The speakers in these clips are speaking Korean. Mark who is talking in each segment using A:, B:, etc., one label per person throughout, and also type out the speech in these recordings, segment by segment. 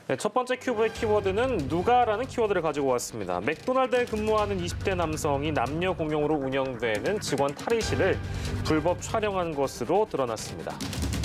A: 네, 첫 번째 큐브의 키워드는 누가라는 키워드를 가지고 왔습니다. 맥도날드에 근무하는 20대 남성이 남녀 공용으로 운영되는 직원 탈의실을 불법 촬영한 것으로 드러났습니다.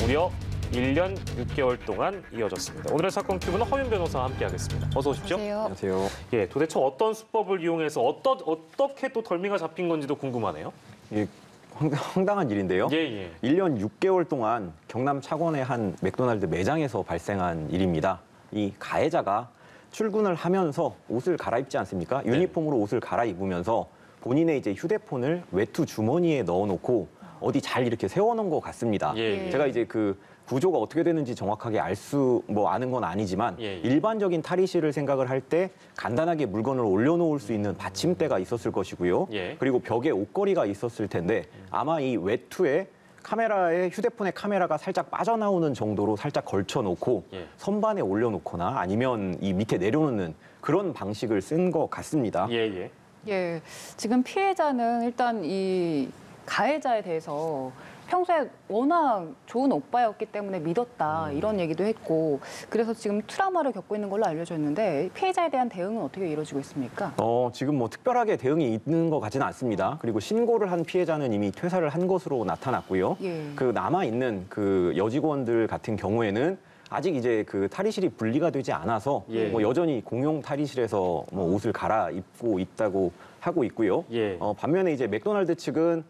A: 무려 1년 6개월 동안 이어졌습니다. 오늘의 사건 큐브는 허윤 변호사와 함께하겠습니다. 어서 오십시오.
B: 안녕하세요.
A: 예, 도대체 어떤 수법을 이용해서 어떻게 또 덜미가 잡힌 건지도 궁금하네요.
B: 예, 황당한 일인데요.
A: 예.
B: 1년 6개월 동안 경남 창원의 한 맥도날드 매장에서 발생한 일입니다. 이 가해자가 출근을 하면서 옷을 갈아입지 않습니까? 유니폼으로 옷을 갈아입으면서 본인의 이제 휴대폰을 외투 주머니에 넣어놓고 어디 잘 이렇게 세워놓은 것 같습니다. 제가 이제 그 구조가 어떻게 되는지 정확하게 아는 건 아니지만 일반적인 탈의실을 생각을 할 때 간단하게 물건을 올려놓을 수 있는 받침대가 있었을 것이고요. 그리고 벽에 옷걸이가 있었을 텐데 아마 이 외투에 휴대폰의 카메라가 살짝 빠져나오는 정도로 살짝 걸쳐놓고 선반에 올려놓거나 아니면 이 밑에 내려놓는 그런 방식을 쓴 것 같습니다.
C: 예, 지금 피해자는 일단 이 가해자에 대해서 평소에 워낙 좋은 오빠였기 때문에 믿었다 이런 얘기도 했고 그래서 지금 트라우마를 겪고 있는 걸로 알려져 있는데 피해자에 대한 대응은 어떻게 이루어지고 있습니까?
B: 지금 뭐 특별하게 대응이 있는 것 같지는 않습니다. 그리고 신고를 한 피해자는 이미 퇴사를 한 것으로 나타났고요. 그 남아있는 그 여직원들 같은 경우에는 아직 이제 그 탈의실이 분리가 되지 않아서 뭐 여전히 공용 탈의실에서 뭐 옷을 갈아입고 있다고 하고 있고요. 반면에 이제 맥도날드 측은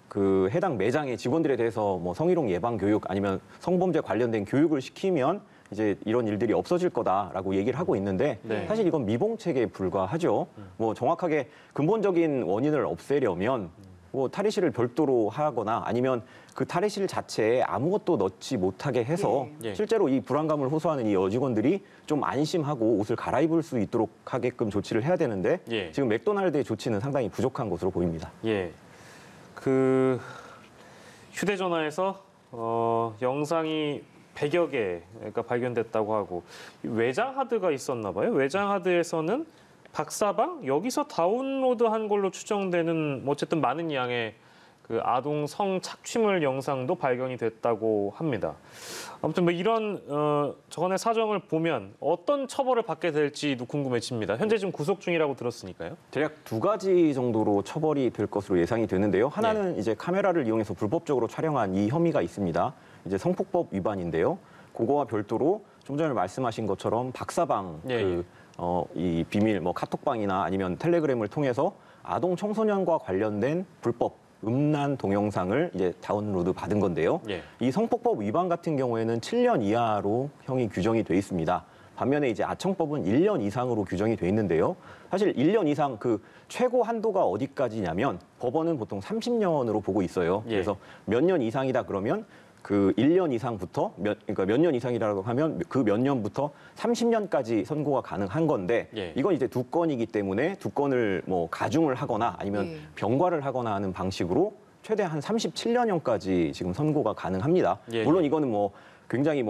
B: 그 해당 매장의 직원들에 대해서 뭐 성희롱 예방 교육 아니면 성범죄 관련된 교육을 시키면 이제 이런 일들이 없어질 거다라고 얘기를 하고 있는데 사실 이건 미봉책에 불과하죠. 뭐 정확하게 근본적인 원인을 없애려면 뭐 탈의실을 별도로 하거나 아니면 그 탈의실 자체에 아무것도 넣지 못하게 해서 실제로 이 불안감을 호소하는 이 여직원들이 좀 안심하고 옷을 갈아입을 수 있도록 하게끔 조치를 해야 되는데 지금 맥도날드의 조치는 상당히 부족한 것으로 보입니다.
A: 그 휴대전화에서 영상이 100여 개가 발견됐다고 하고 외장 하드가 있었나 봐요. 외장 하드에서는 박사방 여기서 다운로드한 걸로 추정되는 어쨌든 많은 양의 그 아동 성 착취물 영상도 발견이 됐다고 합니다. 아무튼 뭐 이런 저건의 사정을 보면 어떤 처벌을 받게 될지도 궁금해집니다. 현재 지금 구속 중이라고 들었으니까요.
B: 대략 2가지 정도로 처벌이 될 것으로 예상이 되는데요. 하나는 이제 카메라를 이용해서 불법적으로 촬영한 이 혐의가 있습니다. 이제 성폭법 위반인데요. 그거와 별도로 좀 전에 말씀하신 것처럼 박사방 이 비밀 카톡방이나 아니면 텔레그램을 통해서 아동 청소년과 관련된 불법 음란 동영상을 이제 다운로드 받은 건데요. 이 성폭법 위반 같은 경우에는 7년 이하로 형이 규정이 돼 있습니다. 반면에 이제 아청법은 1년 이상으로 규정이 돼 있는데요. 사실 1년 이상 그 최고 한도가 어디까지냐면 법원은 보통 30년으로 보고 있어요. 그래서 몇 년 이상이다 그러면 그 1년 이상부터 그러니까 몇 년 이상이라고 하면 그 몇 년부터 30년까지 선고가 가능한 건데 이건 이제 2건이기 때문에 2건을 뭐 가중을 하거나 아니면 병과를 하거나 하는 방식으로 최대 한 37년형까지 지금 선고가 가능합니다. 물론 이거는 뭐 굉장히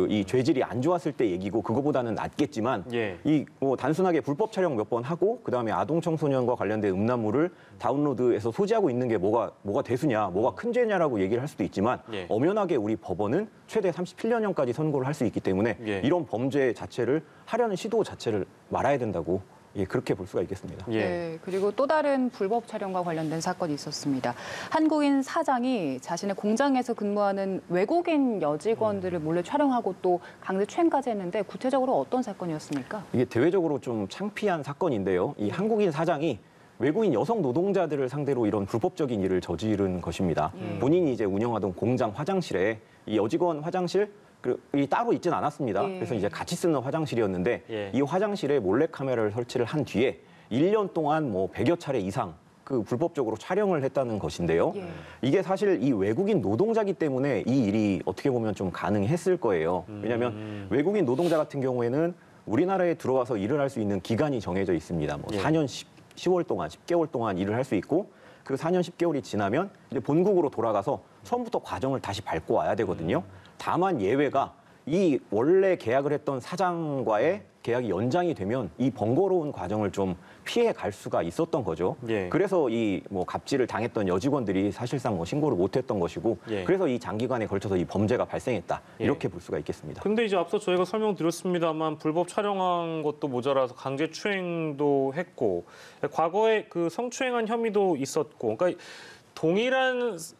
B: 이 죄질이 안 좋았을 때 얘기고 그거보다는 낫겠지만 이 뭐 단순하게 불법 촬영 몇 번 하고 그다음에 아동 청소년과 관련된 음란물을 다운로드해서 소지하고 있는 게 뭐가 대수냐, 뭐가 큰 죄냐라고 얘기를 할 수도 있지만 엄연하게 우리 법원은 최대 37년형까지 선고를 할 수 있기 때문에 이런 범죄 자체를 하려는 시도 자체를 말아야 된다고 그렇게 볼 수가 있겠습니다.
C: 그리고 또 다른 불법 촬영과 관련된 사건이 있었습니다. 한국인 사장이 자신의 공장에서 근무하는 외국인 여직원들을 몰래 촬영하고 또 강제 추행까지 했는데 구체적으로 어떤 사건이었습니까?
B: 이게 대외적으로 좀 창피한 사건인데요. 이 한국인 사장이 외국인 여성 노동자들을 상대로 이런 불법적인 일을 저지른 것입니다. 본인이 이제 운영하던 공장 화장실에 이 여직원 화장실 이 따로 있진 않았습니다. 그래서 이제 같이 쓰는 화장실이었는데 이 화장실에 몰래카메라를 설치를 한 뒤에 1년 동안 뭐 100여 차례 이상 그 불법적으로 촬영을 했다는 것인데요. 이게 사실 이 외국인 노동자기 때문에 이 일이 어떻게 보면 좀 가능했을 거예요. 왜냐하면 외국인 노동자 같은 경우에는 우리나라에 들어와서 일을 할 수 있는 기간이 정해져 있습니다. 뭐 4년 10월 동안, 10개월 동안 일을 할 수 있고 그 4년 10개월이 지나면 이제 본국으로 돌아가서 처음부터 과정을 다시 밟고 와야 되거든요. 다만 예외가 이 원래 계약을 했던 사장과의 계약이 연장이 되면 이 번거로운 과정을 좀 피해 갈 수가 있었던 거죠.
A: 예.
B: 그래서 이 뭐 갑질을 당했던 여직원들이 사실상 뭐 신고를 못했던 것이고,
A: 예.
B: 그래서 이 장기간에 걸쳐서 이 범죄가 발생했다
A: 예.
B: 이렇게 볼 수가 있겠습니다.
A: 근데 이제 앞서 저희가 설명드렸습니다만 불법 촬영한 것도 모자라서 강제 추행도 했고 과거에 그 성추행한 혐의도 있었고, 그러니까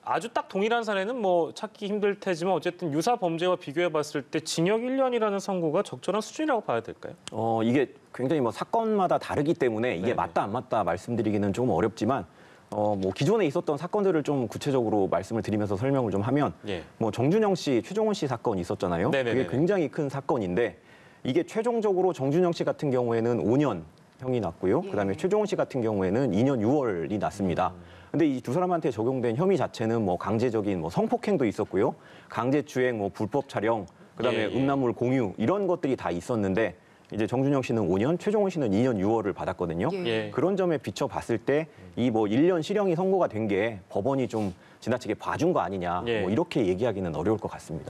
A: 아주 딱 동일한 사례는 뭐 찾기 힘들 테지만 어쨌든 유사 범죄와 비교해 봤을 때 징역 1년이라는 선고가 적절한 수준이라고 봐야 될까요?
B: 이게 굉장히 뭐 사건마다 다르기 때문에 이게
A: 네네.
B: 맞다 안 맞다 말씀드리기는 조금 어렵지만 뭐 기존에 있었던 사건들을 좀 구체적으로 말씀을 드리면서 설명을 좀 하면
A: 예.
B: 뭐 정준영 씨, 최종원 씨 사건이 있었잖아요.
A: 네네네네.
B: 그게 굉장히 큰 사건인데 이게 최종적으로 정준영 씨 같은 경우에는 5년 형이 났고요.
C: 예.
B: 그다음에 최종원 씨 같은 경우에는 2년 6월이 났습니다. 근데 이 두 사람한테 적용된 혐의 자체는 뭐 강제적인 뭐 성폭행도 있었고요. 강제추행, 뭐 불법 촬영, 그다음에
A: 예, 예.
B: 음란물 공유 이런 것들이 다 있었는데 이제 정준영 씨는 5년, 최종원 씨는 2년 6월을 받았거든요.
A: 예.
B: 그런 점에 비춰 봤을 때 이 뭐 1년 실형이 선고가 된 게 법원이 좀 지나치게 봐준 거 아니냐
A: 예.
B: 뭐 이렇게 얘기하기는 어려울 것 같습니다.